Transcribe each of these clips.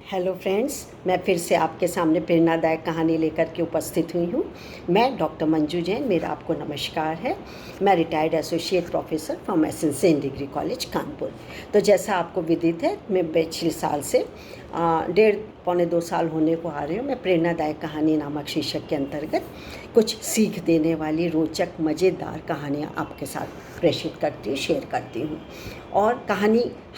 Hello friends, मैं फिर से आपके सामने प्रेरणादायक कहानी लेकर के उपस्थित हुई हूँ। मैं डॉक्टर मंजू जैन, मेरा आपको नमस्कार है। मैं retired associate professor from SN degree college Kanpur. तो जैसा आपको विदित है, मैं पिछले साल से 1.5-2 साल होने को आ रहे हूँ। मैं प्रेरणादायक कहानी नामक शीर्षक के अंतर्गत कुछ सीख देने वाली रोचक मज़ेदार कहानियाँ आपके साथ प्रेषित करती हूँ, शेयर करती हूँ। और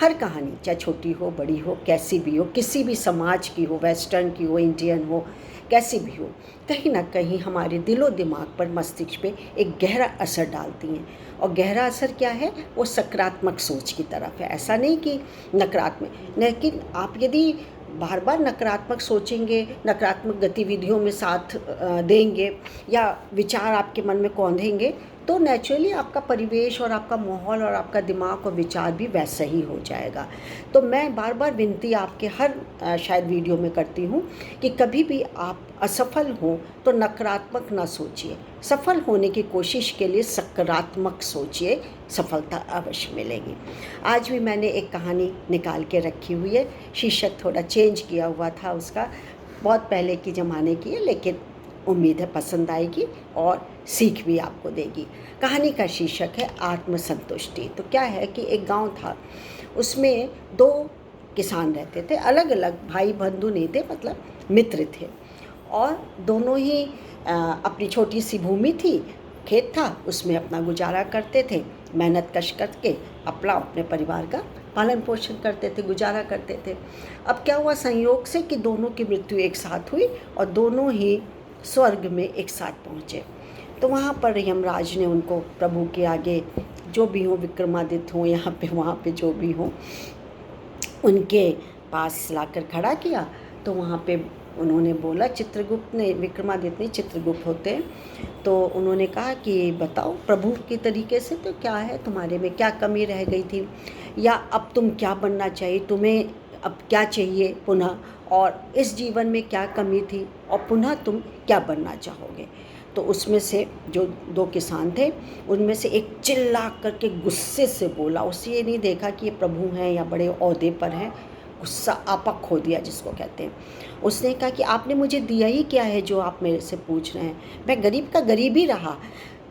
हर कहानी चाहे छोटी हो, बड़ी हो, कैसी भी हो, किसी भी समाज की हो, वेस्टर्न की हो, इंडियन हो, कैसी भी हो, कहीं ना कहीं हमारे दिलो दिमाग पर, मस्तिष्क पे एक गहरा असर डालती हैं। और गहरा असर क्या है? वो सकारात्मक सोच की तरफ है। ऐसा नहीं कि नकारात्मक, लेकिन आप यदि बार बार नकारात्मक सोचेंगे, नकारात्मक गतिविधियों में साथ देंगे या विचार आपके मन में कौंधेंगे, तो नेचुरली आपका परिवेश और आपका माहौल और आपका दिमाग और विचार भी वैसा ही हो जाएगा। तो मैं बार बार विनती आपके हर शायद वीडियो में करती हूँ कि कभी भी आप असफल हो तो नकारात्मक ना सोचिए, सफल होने की कोशिश के लिए सकारात्मक सोचिए, सफलता अवश्य मिलेगी। आज भी मैंने एक कहानी निकाल के रखी हुई है। शीर्षक थोड़ा चेंज किया हुआ था उसका, बहुत पहले की ज़माने की है, लेकिन उम्मीद है पसंद आएगी और सीख भी आपको देगी। कहानी का शीर्षक है आत्मसंतुष्टि। तो क्या है कि एक गांव था, उसमें 2 किसान रहते थे। अलग अलग भाई बंधु नहीं थे, मतलब मित्र थे। और दोनों ही अपनी छोटी सी भूमि थी, खेत था, उसमें अपना गुजारा करते थे। मेहनत कश करके अपने परिवार का पालन पोषण करते थे, गुजारा करते थे। अब क्या हुआ संयोग से कि दोनों की मृत्यु एक साथ हुई और दोनों ही स्वर्ग में एक साथ पहुँचे। तो वहाँ पर यमराज ने उनको प्रभु के आगे, जो भी हो, विक्रमादित्य हो यहाँ पे वहाँ पे जो भी हो, उनके पास लाकर खड़ा किया। तो वहाँ पे उन्होंने बोला, चित्रगुप्त ने, विक्रमादित्य नहीं चित्रगुप्त होते हैं, तो उन्होंने कहा कि बताओ प्रभु के तरीके से तो क्या है, तुम्हारे में क्या कमी रह गई थी, या अब तुम क्या बनना चाहिए, तुम्हें अब क्या चाहिए पुनः, और इस जीवन में क्या कमी थी और पुनः तुम क्या बनना चाहोगे। तो उसमें से जो 2 किसान थे, उनमें से एक चिल्ला करके गुस्से से बोला। उसने ये नहीं देखा कि ये प्रभु हैं या बड़े ओहदे पर हैं, गुस्सा आपा खो दिया जिसको कहते हैं। उसने कहा कि आपने मुझे दिया ही क्या है जो आप मेरे से पूछ रहे हैं? मैं गरीब का गरीब ही रहा।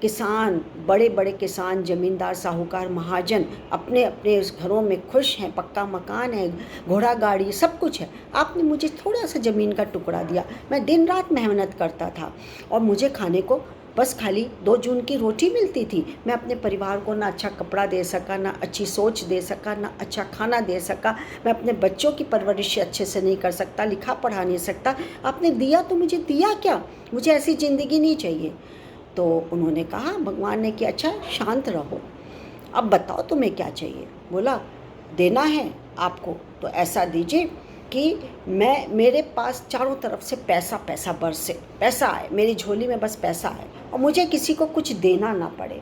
किसान, बड़े बड़े किसान, ज़मींदार, साहूकार, महाजन अपने अपने घरों में खुश हैं, पक्का मकान है, घोड़ा गाड़ी सब कुछ है। आपने मुझे थोड़ा सा ज़मीन का टुकड़ा दिया। मैं दिन रात मेहनत करता था और मुझे खाने को बस खाली 2 जून की रोटी मिलती थी। मैं अपने परिवार को ना अच्छा कपड़ा दे सका, ना अच्छी सोच दे सका, ना अच्छा खाना दे सका। मैं अपने बच्चों की परवरिश अच्छे से नहीं कर सकता, लिखा पढ़ा नहीं सकता। आपने दिया तो मुझे दिया क्या? मुझे ऐसी ज़िंदगी नहीं चाहिए। तो उन्होंने कहा, भगवान ने कि अच्छा शांत रहो, अब बताओ तुम्हें क्या चाहिए। बोला, देना है आपको तो ऐसा दीजिए कि मेरे पास चारों तरफ से पैसा पैसा बरसे, पैसा आए, मेरी झोली में बस पैसा आए और मुझे किसी को कुछ देना ना पड़े।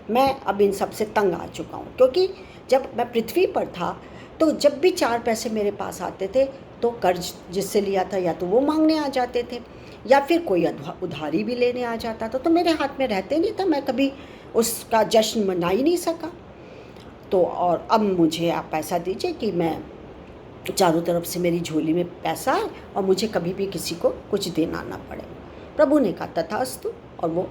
मैं अब इन सब से तंग आ चुका हूँ, क्योंकि जब मैं पृथ्वी पर था तो जब भी 4 पैसे मेरे पास आते थे तो कर्ज जिससे लिया था या तो वो मांगने आ जाते थे या फिर कोई उधारी भी लेने आ जाता था, तो मेरे हाथ में रहते नहीं था, मैं कभी उसका जश्न मना ही नहीं सका। तो और अब मुझे आप पैसा दीजिए कि मैं चारों तरफ से मेरी झोली में पैसा आए और मुझे कभी भी किसी को कुछ देना ना पड़े। प्रभु ने कहा तथास्तु और वो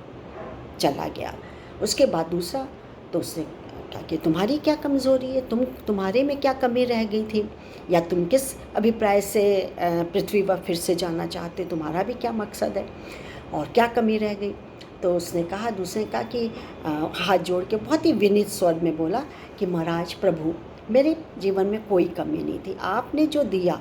चला गया। उसके बाद दूसरा, तो उसने कहा कि तुम्हारी क्या कमज़ोरी है, तुम्हारे में क्या कमी रह गई थी, या तुम किस अभिप्राय से पृथ्वी पर फिर से जाना चाहते, तुम्हारा भी क्या मकसद है और क्या कमी रह गई। तो उसने कहा, दूसरे कहा कि हाथ जोड़ के बहुत ही विनीत स्वर में बोला कि महाराज प्रभु, मेरे जीवन में कोई कमी नहीं थी, आपने जो दिया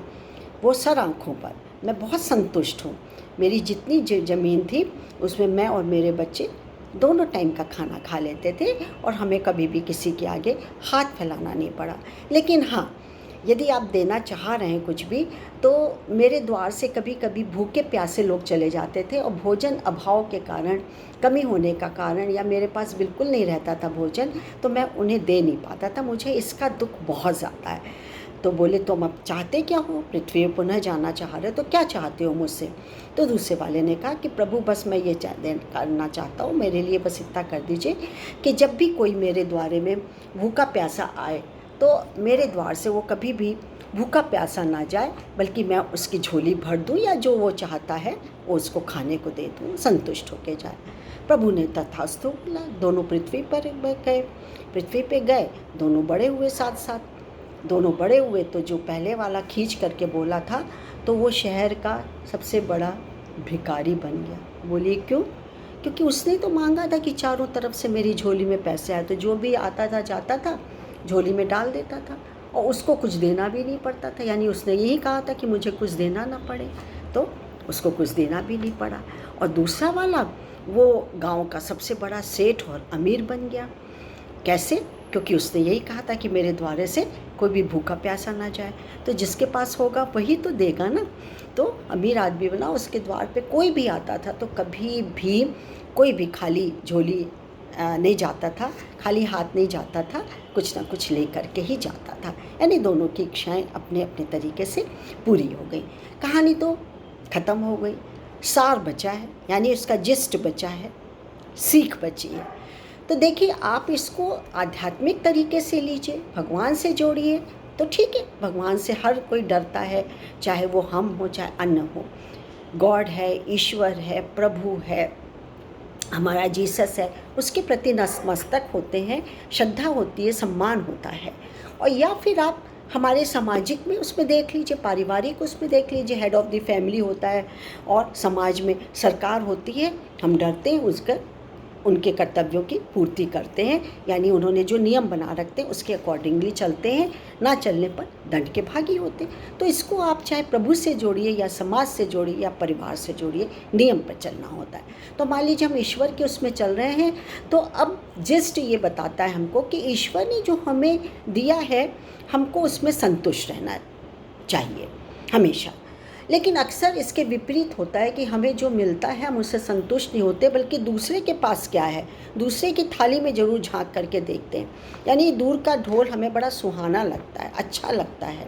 वो सर आँखों पर, मैं बहुत संतुष्ट हूँ। मेरी जितनी ज़मीन थी उसमें मैं और मेरे बच्चे दोनों टाइम का खाना खा लेते थे और हमें कभी भी किसी के आगे हाथ फैलाना नहीं पड़ा। लेकिन हाँ, यदि आप देना चाह रहे हैं कुछ भी, तो मेरे द्वार से कभी कभी भूखे प्यासे लोग चले जाते थे और भोजन अभाव के कारण, कमी होने का कारण, या मेरे पास बिल्कुल नहीं रहता था भोजन, तो मैं उन्हें दे नहीं पाता था। मुझे इसका दुख बहुत ज़्यादा है। तो बोले, तुम अब चाहते क्या हो? पृथ्वी में पुनः जाना चाह रहे हो तो क्या चाहते हो मुझसे? तो दूसरे वाले ने कहा कि प्रभु बस मैं ये करना चाहता हूँ, मेरे लिए बस इतना कर दीजिए कि जब भी कोई मेरे द्वारे में भूखा प्यासा आए तो मेरे द्वार से वो कभी भी भूखा प्यासा ना जाए, बल्कि मैं उसकी झोली भर दूं या जो वो चाहता है वो उसको खाने को दे दूं, संतुष्ट होके जाए। प्रभु ने तथास्तु बोला। दोनों पृथ्वी पर गए, पृथ्वी पे गए, दोनों बड़े हुए साथ साथ। दोनों बड़े हुए तो जो पहले वाला खींच करके बोला था तो वो शहर का सबसे बड़ा भिखारी बन गया। बोलिए क्यों? क्योंकि उसने तो मांगा था कि चारों तरफ से मेरी झोली में पैसे आए, तो जो भी आता था जाता था झोली में डाल देता था और उसको कुछ देना भी नहीं पड़ता था। यानी उसने यही कहा था कि मुझे कुछ देना ना पड़े, तो उसको कुछ देना भी नहीं पड़ा। और दूसरा वाला वो गांव का सबसे बड़ा सेठ और अमीर बन गया। कैसे? क्योंकि उसने यही कहा था कि मेरे द्वारे से कोई भी भूखा प्यासा ना जाए, तो जिसके पास होगा वही तो देगा ना। तो अमीर आदमी बना, उसके द्वार पे कोई भी आता था तो कभी भी कोई भी खाली झोली नहीं जाता था, खाली हाथ नहीं जाता था, कुछ ना कुछ ले करके ही जाता था। यानी दोनों की इच्छाएं अपने अपने तरीके से पूरी हो गई। कहानी तो ख़त्म हो गई, सार बचा है, यानी उसका जिस्ट बचा है, सीख बची है। तो देखिए, आप इसको आध्यात्मिक तरीके से लीजिए, भगवान से जोड़िए तो ठीक है। भगवान से हर कोई डरता है, चाहे वो हम हो चाहे अन्य हो। गॉड है, ईश्वर है, प्रभु है, हमारा जीसस है, उसके प्रति नतमस्तक होते हैं, श्रद्धा होती है, सम्मान होता है। और या फिर आप हमारे सामाजिक में उसमें देख लीजिए, पारिवारिक उसमें देख लीजिए, हेड ऑफ़ द फैमिली होता है और समाज में सरकार होती है। हम डरते हैं उसका, उनके कर्तव्यों की पूर्ति करते हैं, यानी उन्होंने जो नियम बना रखते हैं उसके अकॉर्डिंगली चलते हैं, ना चलने पर दंड के भागी होते हैं। तो इसको आप चाहे प्रभु से जोड़िए या समाज से जोड़िए या परिवार से जोड़िए, नियम पर चलना होता है। तो मान लीजिए हम ईश्वर के उसमें चल रहे हैं, तो अब जस्ट ये बताता है हमको कि ईश्वर ने जो हमें दिया है हमको उसमें संतुष्ट रहना चाहिए हमेशा। लेकिन अक्सर इसके विपरीत होता है कि हमें जो मिलता है हम उससे संतुष्ट नहीं होते, बल्कि दूसरे के पास क्या है, दूसरे की थाली में ज़रूर झांक करके देखते हैं। यानी दूर का ढोल हमें बड़ा सुहाना लगता है, अच्छा लगता है,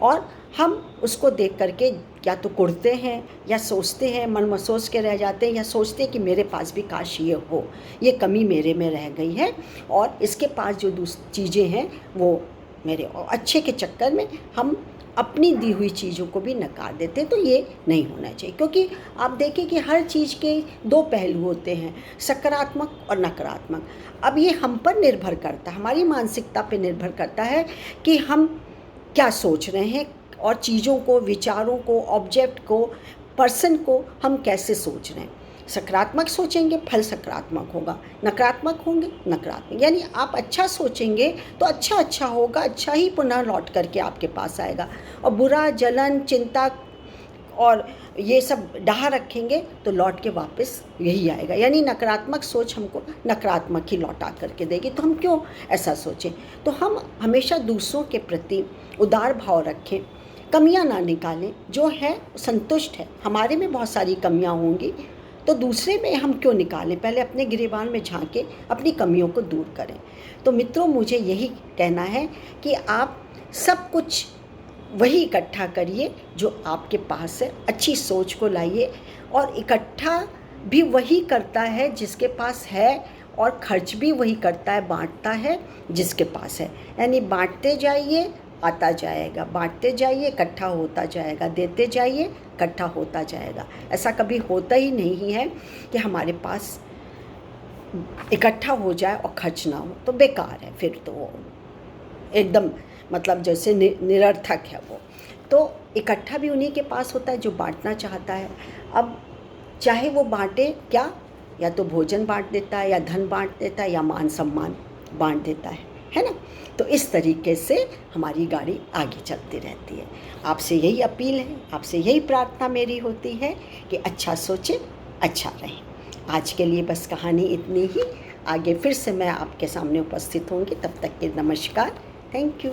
और हम उसको देख करके या तो कुढ़ते हैं या सोचते हैं, मन में सोच के रह जाते हैं, या सोचते हैं कि मेरे पास भी काश ये हो, ये कमी मेरे में रह गई है और इसके पास जो चीज़ें हैं वो मेरे, और अच्छे के चक्कर में हम अपनी दी हुई चीज़ों को भी नकार देते। तो ये नहीं होना चाहिए, क्योंकि आप देखें कि हर चीज़ के दो पहलू होते हैं, सकारात्मक और नकारात्मक। अब ये हम पर निर्भर करता है, हमारी मानसिकता पे निर्भर करता है कि हम क्या सोच रहे हैं और चीज़ों को, विचारों को, ऑब्जेक्ट को, पर्सन को हम कैसे सोच रहे हैं। सकारात्मक सोचेंगे फल सकारात्मक होगा, नकारात्मक होंगे नकारात्मक। यानी आप अच्छा सोचेंगे तो अच्छा होगा, अच्छा ही पुनः लौट करके आपके पास आएगा, और बुरा, जलन, चिंता और ये सब डहा रखेंगे तो लौट के वापस यही आएगा। यानी नकारात्मक सोच हमको नकारात्मक ही लौटा करके देगी। तो हम क्यों ऐसा सोचें? तो हम हमेशा दूसरों के प्रति उदार भाव रखें, कमियां ना निकालें, जो है संतुष्ट है। हमारे में बहुत सारी कमियां होंगी तो दूसरे में हम क्यों निकालें, पहले अपने गिरेबान में झांके अपनी कमियों को दूर करें। तो मित्रों, मुझे यही कहना है कि आप सब कुछ वही इकट्ठा करिए जो आपके पास है, अच्छी सोच को लाइए, और इकट्ठा भी वही करता है जिसके पास है, और खर्च भी वही करता है, बांटता है जिसके पास है। यानी बांटते जाइए, आता जाएगा, बांटते जाइए, इकट्ठा होता जाएगा, देते जाइए, इकट्ठा होता जाएगा। ऐसा कभी होता ही नहीं है कि हमारे पास इकट्ठा हो जाए और खर्च ना हो, तो बेकार है, फिर तो वो एकदम मतलब जैसे निरर्थक है वो। तो इकट्ठा भी उन्हीं के पास होता है जो बांटना चाहता है। अब चाहे वो बांटे क्या, या तो भोजन बांट देता है, या धन बांट देता है, या मान सम्मान बांट देता है ना। तो इस तरीके से हमारी गाड़ी आगे चलती रहती है। आपसे यही अपील है, आपसे यही प्रार्थना मेरी होती है कि अच्छा सोचें, अच्छा रहें। आज के लिए बस कहानी इतनी ही। आगे फिर से मैं आपके सामने उपस्थित होंगी, तब तक के नमस्कार, थैंक यू।